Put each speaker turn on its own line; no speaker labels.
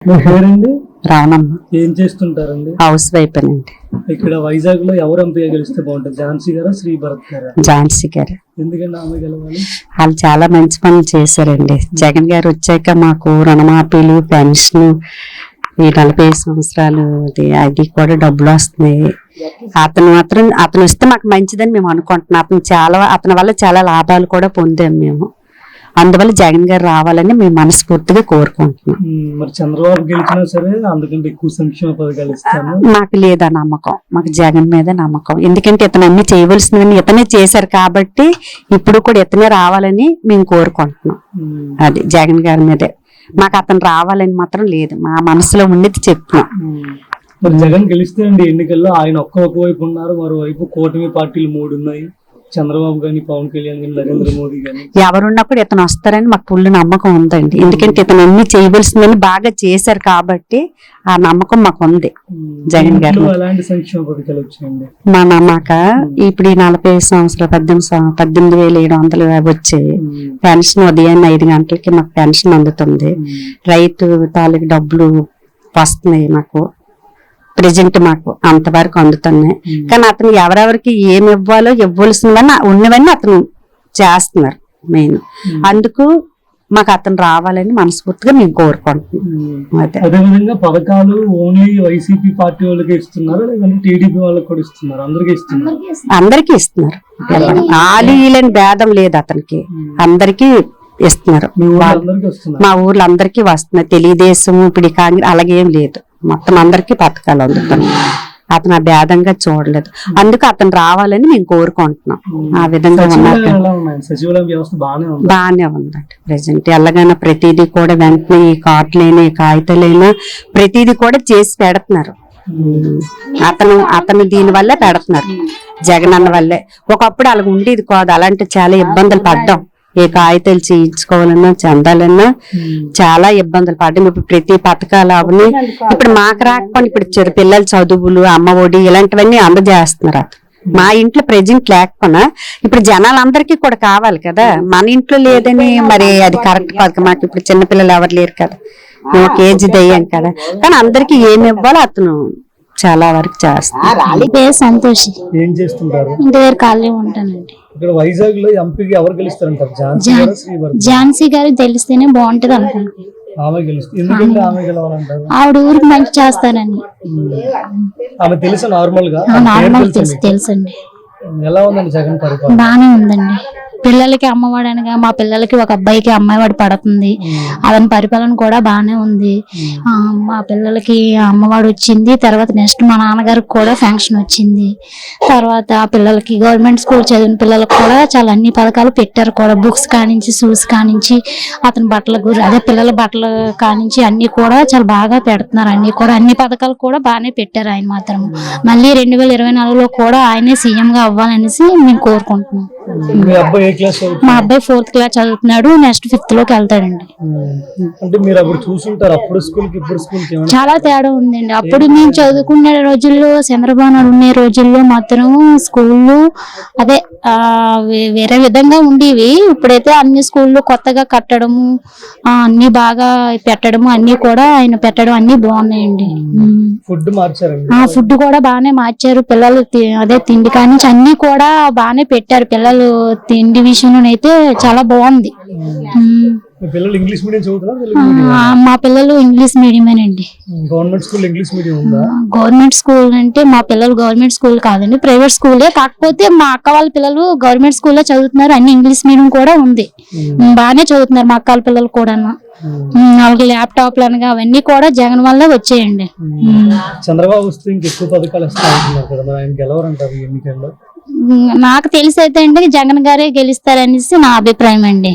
మీ పేరండి?
రానమ్మ.
ఏం చేస్తుంటారండి?
హౌస్ వైఫ్ అండి.
ఇక్కడ వైజాగ్ లో ఎవరు ఎంపీ గెలిస్తే బాగుంటుంది? ఝాన్సీ గారా, శ్రీ భరత్ గారా?
ఝాన్సీ గారు.
ఎందుకంటే ఆమె గెలవాలి?
వాళ్ళు చాలా మంచి పనులు చేశారండి. జగన్ గారు వచ్చాక మాకు రుణమాఫీలు, పెన్షన్, ఈ 40 సంవత్సరాలు అది కూడా డబ్బులు వస్తున్నాయి. అతను వస్తే మాకు మంచిదని మేము అనుకుంటున్నాం. అతని వల్ల చాలా లాభాలు కూడా పొందాం మేము. అందువల్ల జగన్ గారు రావాలని మేము మనస్ఫూర్తిగా కోరుకుంటున్నాం.
మరి చంద్రబాబు గెలిచినా సరే అందుకంటే ఎక్కువ సంక్షేమ పథకాలు ఇస్తాను.
మాకు లేదా నమ్మకం, మాకు జగన్ మీద నమ్మకం. ఎందుకంటే ఇతను అన్ని చేయవలసినవన్నీ ఇతనే చేశారు కాబట్టి ఇప్పుడు కూడా ఇతనే రావాలని మేము కోరుకుంటున్నాం. అది జగన్ గారి మీదే. మాకు అతను రావాలని మాత్రం లేదు, మా మనసులో ఉండేది చెప్తున్నాం.
మరి జగన్ గెలిస్తే అండి ఎన్నికల్లో ఆయన ఒకవైపు ఉన్నారు, మరోవైపు కూటమి పార్టీలు 3 ఉన్నాయి. చంద్రబాబు గాని, పవన్ కళ్యాణ్ గాని, నరేంద్ర మోదీ గాని
ఎవరున్నా కూడా ఇతను వస్తారని మాకు ఫుల్ నమ్మకం ఉందండి. ఎందుకంటే ఇతను అన్ని చేయవలసిందని బాగా చేశారు కాబట్టి ఆ నమ్మకం మాకు ఉంది జగన్ గారు.
ఎలాంటి సంక్షేమ పథకాలు వచ్చాయండి?
మా నమ్మక ఇప్పుడు ఈ 40 సంవత్సరాలు 18,700 వచ్చాయి. పెన్షన్ ఉదయాన్నే 5 గంటలకి మాకు పెన్షన్ అందుతుంది. రైతు తాలూకు డబ్బులు వస్తున్నాయి మాకు. ప్రెజెంట్ మాకు అంతవరకు అందుతున్నాయి. కానీ అతను ఎవరెవరికి ఏమి ఇవ్వాలో ఇవ్వాల్సినవన్నీ ఉన్నవన్నీ అతను చేస్తున్నారు మెయిన్. అందుకు మాకు అతను రావాలని మనస్ఫూర్తిగా మేము కోరుకుంటున్నాం.
అదేవిధంగా పథకాలు ఓన్లీ వైసీపీ పార్టీ వాళ్ళకి ఇస్తున్నారు, లేదంటే టీడీపీ వాళ్ళకి కూడా ఇస్తున్నారు?
అందరికీ ఇస్తున్నారు. ఆలీలని భేదం లేదు అతనికి, అందరికీ ఇస్తున్నారు. మా ఊర్లో అందరికీ వస్తున్నాయి. తెలుగుదేశం ఇప్పుడు కాంగ్రెస్ అలాగేం లేదు, మొత్తం అందరికీ పథకాలు అందుతున్నాయి. అతను ఆ భేదంగా చూడలేదు. అందుకు అతను రావాలని మేము కోరుకుంటున్నాం. ఆ విధంగా బాగానే ఉందండి ప్రెసెంట్. ఎలాగైనా ప్రతిదీ కూడా వెంటనే ఈ కార్డులైనా ఈ కాగితాలైనా ప్రతిదీ కూడా చేసి పెడుతున్నారు. అతను దీని వల్లే పెడుతున్నారు, జగన్ అన్న వల్లే. ఒకప్పుడు అలాగ ఉండేది కాదు, అలాంటి చాలా ఇబ్బందులు పడ్డాం. ఏ కాగితాలు చేయించుకోవాలన్నా చెందాలన్నా చాలా ఇబ్బందులు పడ్డాం. ఇప్పుడు ప్రతి పథకాలు అవన్నీ ఇప్పుడు మాకు రాకపోయినా ఇప్పుడు పిల్లల చదువులు, అమ్మ ఒడి ఇలాంటివన్నీ అందజేస్తున్నారు. మా ఇంట్లో ప్రెజెంట్ లేకపోయినా ఇప్పుడు జనాలందరికీ కూడా కావాలి కదా. మన ఇంట్లో లేదని మరి అది కరెక్ట్ కాదు. మాకు ఇప్పుడు చిన్నపిల్లలు ఎవరు లేరు కదా, మేము ఒక ఏజ్ దయ్యాం కదా. కానీ అందరికి ఏమి ఇవ్వాలో అతను చాలా వరకు చేస్తారు.
సంతోషి.
ఏం చేస్తుంటారు?
ఇంటి దగ్గర ఖాళీ ఉంటానండి.
ఇక్కడ వైజాగ్ లో ఎంపీకి ఎవరు గెలుస్తారంటారు?
ఝాన్సీ గారు తెలిస్తేనే బాగుంటది అనుకుంటున్నాను. ఆవిడ ఊరికి మంచి చేస్తానని.
ఆమె తెలుసా? నార్మల్
తెలుసండి.
ఎలా ఉందండి జగన్ పరిపాలన?
బానే ఉందండి. పిల్లలకి అమ్మవాడు అనగా మా పిల్లలకి ఒక అబ్బాయికి అమ్మాయివాడు పడుతుంది. అతని పరిపాలన కూడా బాగానే ఉంది. మా పిల్లలకి అమ్మవాడు వచ్చింది. తర్వాత నెక్స్ట్ మా నాన్నగారికి కూడా ఫంక్షన్ వచ్చింది. తర్వాత పిల్లలకి గవర్నమెంట్ స్కూల్ చదివిన పిల్లలకు కూడా చాలా అన్ని పథకాలు పెట్టారు కూడా. బుక్స్ కానించి, షూస్ కానించి, అతని పిల్లల బట్టలు కానించి అన్ని కూడా చాలా బాగా పెడుతున్నారు. అన్ని పథకాలు కూడా బాగానే పెట్టారు ఆయన మాత్రం. మళ్ళీ 2024లో కూడా ఆయనే సీఎం గా అవ్వాలనేసి మేము కోరుకుంటున్నాం. మా అబ్బాయి 4th క్లాస్ చదువుతున్నాడు. నెక్స్ట్ 5th లోకి వెళ్తాడండి. చాలా తేడా ఉందండి. అప్పుడు మేము చదువుకునే రోజుల్లో, చంద్రబాబు నాయుడు ఉండే రోజుల్లో మాత్రం స్కూళ్ళు వేరే విధంగా ఉండేవి. ఇప్పుడైతే అన్ని స్కూళ్ళు కొత్తగా కట్టడము, అన్ని బాగా పెట్టడము, అన్ని కూడా ఆయన పెట్టడం అన్ని బాగున్నాయండి. ఫుడ్ కూడా బాగానే మార్చారు. పిల్లలు తిండి కానీ అన్ని కూడా బాగానే పెట్టారు. పిల్లలు తిండి విషయంలోనైతే చాలా బాగుంది. మా పిల్లలు ఇంగ్లీష్ మీడియమేనండి. గవర్నమెంట్ స్కూల్ అంటే మా పిల్లలు గవర్నమెంట్ స్కూల్ కాదండి, ప్రైవేట్ స్కూలే. కాకపోతే మా అక్క వాళ్ళ పిల్లలు గవర్నమెంట్ స్కూల్లో చదువుతున్నారు. అన్ని ఇంగ్లీష్ మీడియం కూడా ఉంది, బాగానే చదువుతున్నారు మా అక్క వాళ్ళ పిల్లలు కూడా. వాళ్ళకి ల్యాప్టాప్లు అనగా అవన్నీ కూడా జగన్ వల్ల వచ్చేయండి.
చంద్రబాబు వస్తే ఇంకెక్కువ పథకాలు ఎన్నికల్లో
నాకు తెలిసి అయితే అండి జగన్ గారే గెలుస్తారనేసి నా అభిప్రాయం అండి.